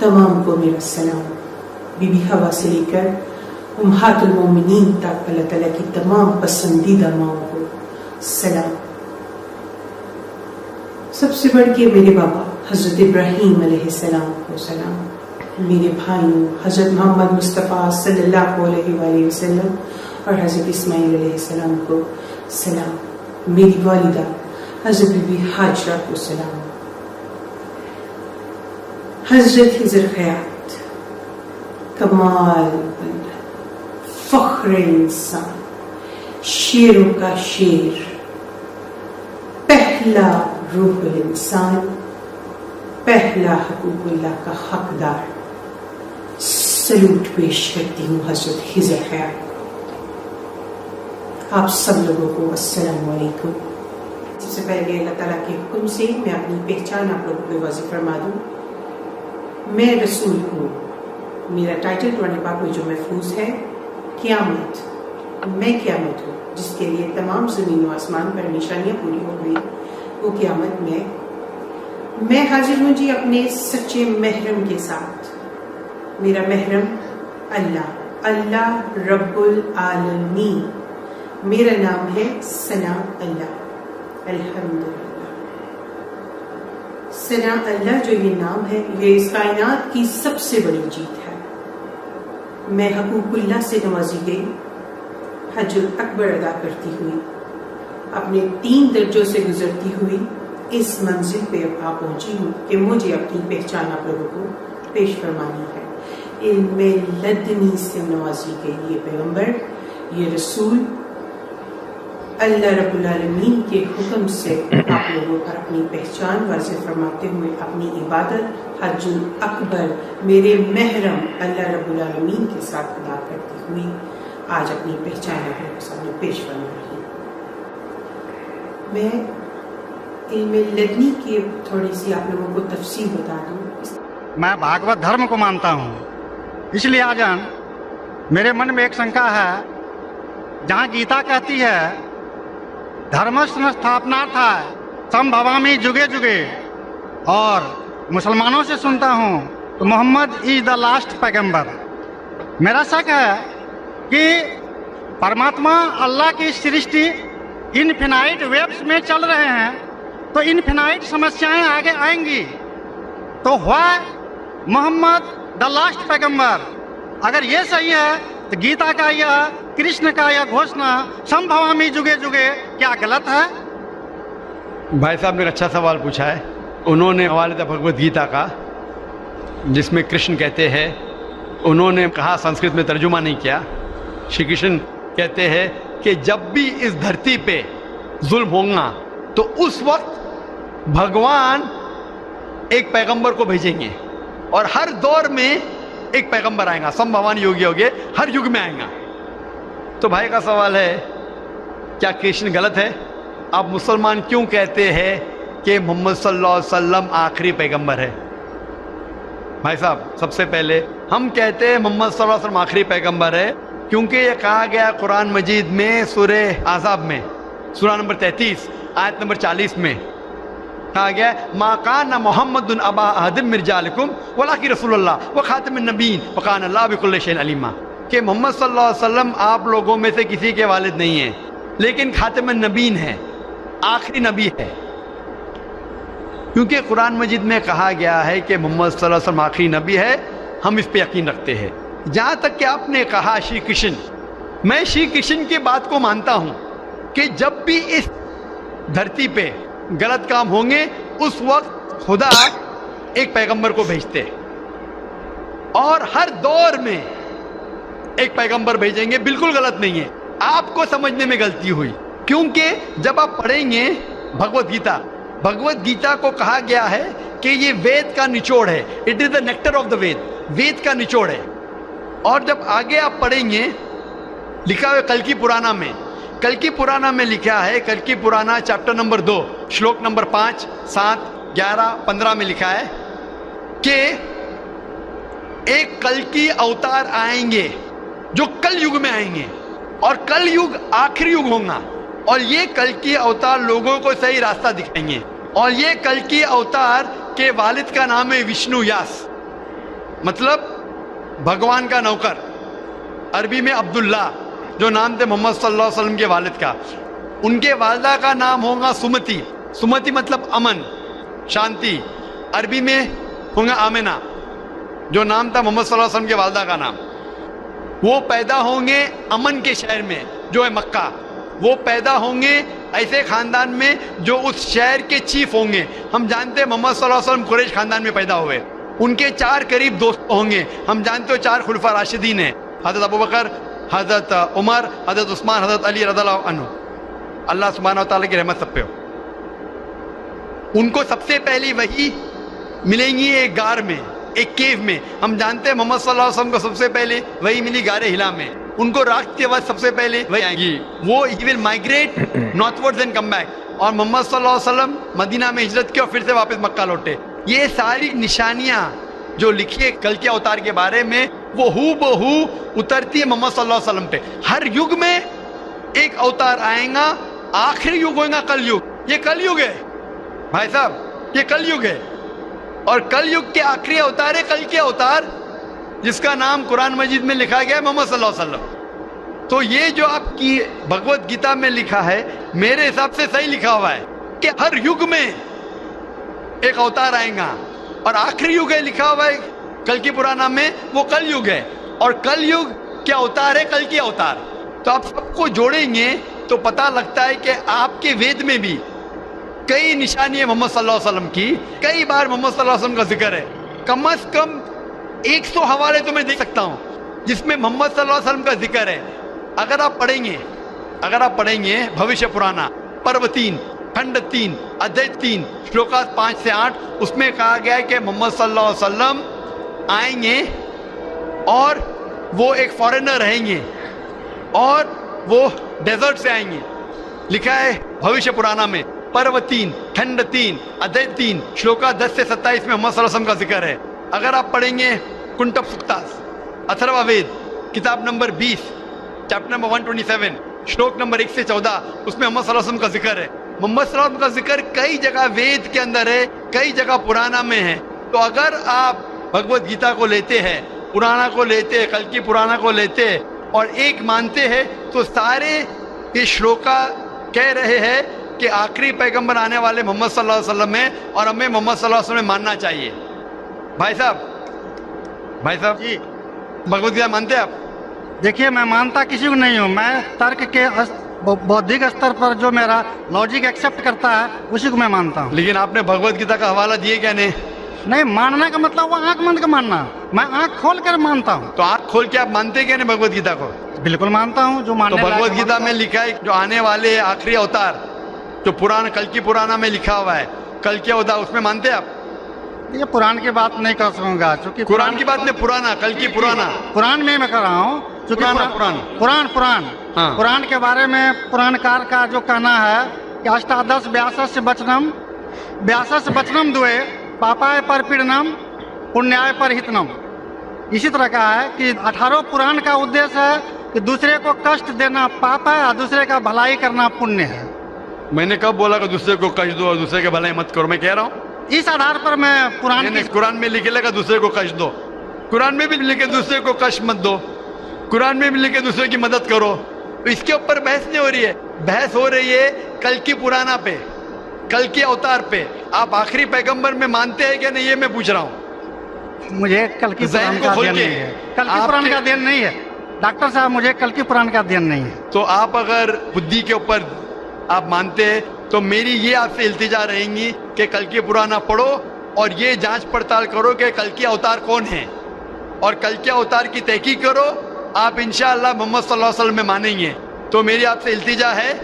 تمام کو میرا سلام. بی بی حوا سے لے کر امہات المومنین تک اللہ تعالیٰ کی تمام پسندیدہ ماؤں کو سلام. سب سے بڑھ کے میرے بابا حضرت ابراہیم علیہ السلام کو سلام. میرے بھائیوں حضرت محمد مصطفیٰ صلی اللہ علیہ وآلہ وسلم اور حضرت اسماعیل علیہ السلام کو سلام. میری والدہ حضرت بی بی حاجرہ کو سلام. حضرت خضر خیات کمال فخر انسان، شیروں کا شیر، پہلا روح الانسان، پہلا حقوق اللہ کا حقدار. سلوٹ پیش کرتی ہوں حضرت خضر خیات کو. آپ سب لوگوں کو السلام علیکم. سب سے پہلے اللہ تعالیٰ کے حکم سے میں اپنی پہچان آپ لوگوں کو واضح فرما دوں. میں رسول ہوں. میرا ٹائٹل قرآن پاک میں جو محفوظ ہے قیامت. میں قیامت ہوں جس کے لیے تمام زمین و آسمان پر نشانیاں پوری ہو گئی. وہ قیامت میں حاضر ہوں جی اپنے سچے محرم کے ساتھ. میرا محرم اللہ رب العالمین. میرا نام ہے ثنا اللہ. الحمدللہ. ثنا اللہ جو یہ نام ہے یہ اس کائنات کی سب سے بڑی جیت ہے. میں حقوق اللہ سے نوازی گئی. حج اکبر ادا کرتی ہوئی اپنے 3 درجوں سے گزرتی ہوئی اس منزل پہ آ پہنچی ہوں کہ مجھے اپنی پہچان آپ لوگوں کو پیش فرمانی ہے. علم لدنی سے نوازی گئی یہ پیغمبر، یہ رسول اللہ رب العالمین کے حکم سے آپ لوگوں پر اپنی پہچان واضح فرماتے ہوئے اپنی عبادت حج اکبر میرے محرم اللہ رب العالمین کے ساتھ ادا کرتی ہوئی آج اپنی پہچان آپ لوگوں کے سامنے پیش فرما رہی ہوں. میں علم لدنی کی تھوڑی سی آپ لوگوں کو تفصیل بتا دوں. میں بھاگوت دھرم کو مانتا ہوں، اس لیے آجان میرے من میں ایک شنکا ہے. جہاں گیتا کہتی ہے دھرمستھاپنارتھا سمبھوامی جگے جگے، اور مسلمانوں سے سنتا ہوں تو محمد از دا لاسٹ پیغمبر. میرا شک ہے کہ پرماتما اللہ کی سرشٹی انفینائٹ ویبس میں چل رہے ہیں تو انفینائٹ سمسیایں آگے آئیں گی. تو ہوا محمد دا لاسٹ پیغمبر. اگر یہ صحیح ہے تو گیتا کا یا کرشن کا یا گھوشنا سمبھوامی جگے جگے کیا غلط ہے؟ بھائی صاحب نے ایک اچھا سوال پوچھا ہے. انہوں نے حوالہ تھا بھگوت گیتا کا جس میں کرشن کہتے ہیں، انہوں نے کہا سنسکرت میں ترجمہ نہیں کیا. شری کرشن کہتے ہیں کہ جب بھی اس دھرتی پہ ظلم ہوگا تو اس وقت بھگوان ایک پیغمبر کو بھیجیں گے اور ہر دور میں ایک پیغمبر آئے گا. سمبھوانی یوگی ہوگے ہر یگ میں آئے گا. تو بھائی کا سوال ہے کیا کرشن غلط ہے؟ آپ مسلمان کیوں کہتے ہیں کہ محمد صلی اللہ علیہ وسلم آخری پیغمبر ہے؟ بھائی صاحب سب سے پہلے ہم کہتے ہیں محمد صلی اللہ علیہ وسلم آخری پیغمبر ہے کیونکہ یہ کہا گیا قرآن مجید میں سورہ احزاب میں سورہ نمبر 33 آیت نمبر 40 میں کہا گیا ما کان محمد ابا احد من رجالکم ولکن رسول اللہ وخاتم النبیین وکان اللہ بکل شیء علیما، کہ محمد صلی اللہ علیہ وسلم آپ لوگوں میں سے کسی کے والد نہیں ہیں لیکن خاتم النبیین ہے، آخری نبی ہے. کیونکہ قرآن مجید میں کہا گیا ہے کہ محمد صلی اللہ علیہ وسلم آخری نبی ہے، ہم اس پہ یقین رکھتے ہیں. جہاں تک کہ آپ نے کہا شری کرشن، میں شری کرشن کی بات کو مانتا ہوں کہ جب بھی اس دھرتی پہ غلط کام ہوں گے اس وقت خدا ایک پیغمبر کو بھیجتے اور ہر دور میں ایک پیغمبر بھیجیں گے. بالکل غلط نہیں ہے، آپ کو سمجھنے میں غلطی ہوئی. کیونکہ جب آپ پڑھیں گے بھگوت گیتا کو کہا گیا ہے کہ یہ وید کا نچوڑ ہے. It is the nectar of the Veda کا نچوڑ ہے. اور جب آگے آپ پڑھیں گے لکھا ہوا کلکی پرانا میں لکھا ہے، کلکی پرانا چیپٹر نمبر 2 شلوک نمبر 5 7 11 15 میں لکھا ہے کہ ایک کلکی اوتار آئیں گے جو کل یگ میں آئیں گے اور کل یگ آخری یگ ہوگا اور یہ کلکی اوتار لوگوں کو صحیح راستہ دکھائیں گے. اور یہ کلکی اوتار کے والد کا نام ہے وشنو یاس. मतलब भगवान का नौकर, अरबी में अब्दुल्ला, जो नाम थे मोहम्मद सल्लल्लाहु अलैहि वसल्लम के वालिद का। उनके वालदा का नाम होगा सुमति, सुमति मतलब अमन, शांति। अरबी में होगा आमिना, जो नाम था मोहम्मद सल्लल्लाहु अलैहि वसल्लम के वालदा का नाम। वो पैदा होंगे अमन के शहर में जो है मक्का। वो पैदा होंगे ऐसे खानदान में जो उस शहर के चीफ होंगे। हम जानते हैं मोहम्मद सल्लल्लाहु अलैहि वसल्लम कुरैश खानदान में पैदा हुए। उनके 4 करीब दोस्त होंगे। हम जानते हो 4 खुलफा राशिदीन हैं, हज़रत अबू बकर, हज़रत उमर, हज़रत उस्मान, हज़रत अली रज़ियल्लाहु अन्हु। अल्लाह सुब्हानहू व तआला की रहमत सब पे हो। उनको सबसे पहली वही मिलेंगी एक गार में, एक केव में। हम जानते हैं मोहम्मद सल्लल्लाहु अलैहि वसल्लम को सबसे पहले वही मिली गारे हिला में। उनको रात के बाद सबसे पहले वही आएगी। वो he will migrate northwards and come back. और मोहम्मद सल्लल्लाहु अलैहि वसल्लम मदीना में हिजरत की और फिर से वापस मक्का लौटे। ये सारी निशानियां जो लिखी है कल के अवतार के बारे में, वो हूबहू उतरती है मोहम्मद सल्लल्लाहु अलैहि वसल्लम पे। हर युग में एक अवतार आएगा। आखिरी युग होगा कल युग। ये कल युग है भाई साहब, ये कल युग है। और कल युग के आखिरी अवतार है कल के अवतार, जिसका नाम कुरान मजीद में लिखा गया है मोहम्मद सल्लल्लाहु अलैहि वसल्लम। तो ये जो आपकी भगवत गीता में लिखा है, मेरे हिसाब से सही लिखा हुआ है कि हर युग में एक अवतार आएगा। और आखिरी युग है लिखा हुआ है कल की पुराना में, वो कल युग है। और कल युग के अवतार है कल की अवतार। तो आप सबको जोड़ेंगे तो पता लगता है कि आपके वेद में भी कई निशानी है मोहम्मद सल्लल्लाहु अलैहि वसल्लम की। कई बार मोहम्मद सल्लल्लाहु अलैहि वसल्लम का जिक्र है। कम से कम 100 हवाले तो मैं देख सकता हूँ जिसमें मोहम्मद सल्लल्लाहु अलैहि वसल्लम का जिक्र है। अगर आप पढ़ेंगे भविष्य पुराना पर्व 3 खंड 3 अध्याय 3 श्लोकास 5 से 8, उसमें कहा गया है कि मोहम्मद सल्लल्लाहु अलैहि वसल्लम आएंगे और वो एक फॉरेनर रहेंगे और वो डेजर्ट से आएंगे। लिखा है भविष्य पुराना में पर्व 3 खंड 3 अध्याय 3 श्लोका 10 से 27 में मोहम्मद सल्लल्लाहु अलैहि वसल्लम का जिक्र है। अगर आप पढ़ेंगे कुंटब सुक्तास अथर्ववेद किताब नंबर 20 चैप्टर नंबर 127 श्लोक नंबर 1 से 14, उसमें मोहम्मद सल्लल्लाहु अलैहि वसल्लम का जिक्र है। मोहम्मद सल्लल्लाहु अलैहि वसल्लम का जिक्र कई जगह वेद के अंदर है, कई जगह पुराना में है। तो अगर आप भगवत गीता को लेते हैं, पुराना को लेते हैं, कल की पुराना को लेते हैं और एक मानते हैं, तो सारे ये श्लोका कह रहे हैं कि आखिरी पैगंबर आने वाले मोहम्मद सल्लल्लाहु अलैहि वसल्लम है और हमें मोहम्मद सल्लल्लाहु अलैहि वसल्लम मानना चाहिए। भाई साहब जी, भगवत गीता मानते हैं आप? देखिए, मैं मानता किसी को नहीं हूँ। मैं तर्क के बौद्धिक स्तर पर जो मेरा लॉजिक एक्सेप्ट करता है उसी को मैं मानता हूँ। लेकिन आपने भगवत गीता का हवाला दिए क्या? नहीं, मानने का मतलब वो आंख बंद कर मानना। मैं आंख खोल कर मानता हूँ। तो आंख खोल के आप मानते क्या नहीं भगवत गीता को? बिल्कुल मानता हूँ। जो मानने तो भगवत गीता में लिखा है जो आने वाले आखिरी अवतार, जो पुराना कल की पुराना में लिखा हुआ है कल के अवतार, उसमें मानते हैं आप? ये पुराण की बात नहीं कर सकूंगा क्योंकि कुरान की बात नहीं, पुराना कल की पुराना पुराण में मैं कर रहा हूँ क्योंकि पुराण हाँ। पुराण के बारे में पुराणकार का जो कहना है कि अष्टादश व्यासस्य वचनम द्वे पापाय पर पीड़नम पुण्याय पर हितनम। इसी तरह का है कि 18 पुराण का उद्देश्य है कि दूसरे को कष्ट देना पाप है और दूसरे का भलाई करना पुण्य है। मैंने कब बोला कि दूसरे को कष्ट दो और दूसरे के भलाई मत करो? मैं कह रहा हूँ इस आधार पर मैं कुरान में लिखे लगा दूसरे को कष्ट दो, कुरान में भी लिखे दूसरे को कष्ट मत दो, कुरान में भी लिखे दूसरे की मदद करो। तो इसके ऊपर बहस नहीं हो रही है, बहस हो रही है कल की पुराना पे, कल के अवतार पे। आप आखिरी पैगंबर में मानते हैं क्या नहीं, ये मैं पूछ रहा हूँ। मुझे कल की पुराण का अध्ययन नहीं है, कल की पुराण का अध्ययन नहीं है डॉक्टर साहब, मुझे कल की पुराण का अध्ययन नहीं है। तो आप अगर बुद्धि के ऊपर आप मानते हैं तो मेरी ये आपसे इल्तिजा रहेंगी कि कल की पुराना पढ़ो और ये जांच पड़ताल करो कि कल के अवतार कौन है और कल के अवतार की तहकीक करो। आप इंशाअल्लाह मोहम्मद सल्लल्लाहु अलैहि वसल्लम में मानेंगे। तो मेरी आपसे इल्तिजा है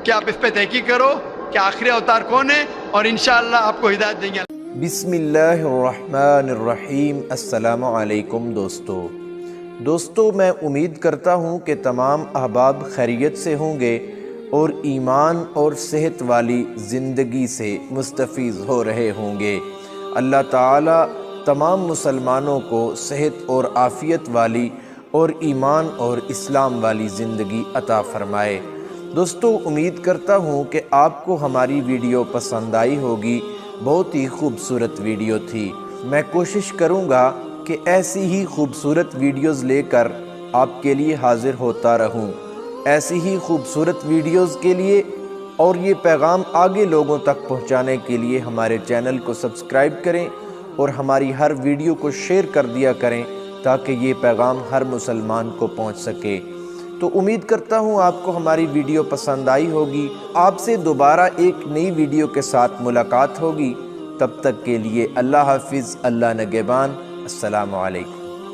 कि आप इस पे तहकीक करो कि आखिरी अवतार कौन है और इंशाअल्लाह आपको हिदायत देंगे। बिस्मिल्लाहिर्रहमानिर्रहीम। अस्सलामु अलैकुम दोस्तों, मैं उम्मीद करता हूँ कि तमाम अहबाब खैरियत से होंगे और ईमान और सेहत वाली ज़िंदगी से मुस्तफ़ीज़ हो रहे होंगे। अल्लाह ताला तमाम मुसलमानों को सेहत और आफ़ियत वाली और ईमान और इस्लाम वाली ज़िंदगी अता फ़रमाए। दोस्तों, उम्मीद करता हूँ कि आपको हमारी वीडियो पसंद आई होगी। बहुत ही खूबसूरत वीडियो थी। मैं कोशिश करूँगा कि کہ ایسی ہی خوبصورت ویڈیوز لے کر آپ کے لیے حاضر ہوتا رہوں۔ ایسی ہی خوبصورت ویڈیوز کے لیے اور یہ پیغام آگے لوگوں تک پہنچانے کے لیے ہمارے چینل کو سبسکرائب کریں اور ہماری ہر ویڈیو کو شیئر کر دیا کریں تاکہ یہ پیغام ہر مسلمان کو پہنچ سکے۔ تو امید کرتا ہوں آپ کو ہماری ویڈیو پسند آئی ہوگی۔ آپ سے دوبارہ ایک نئی ویڈیو کے ساتھ ملاقات ہوگی۔ تب تک کے لیے اللہ حافظ، اللہ نگہبان، السلام علیکم۔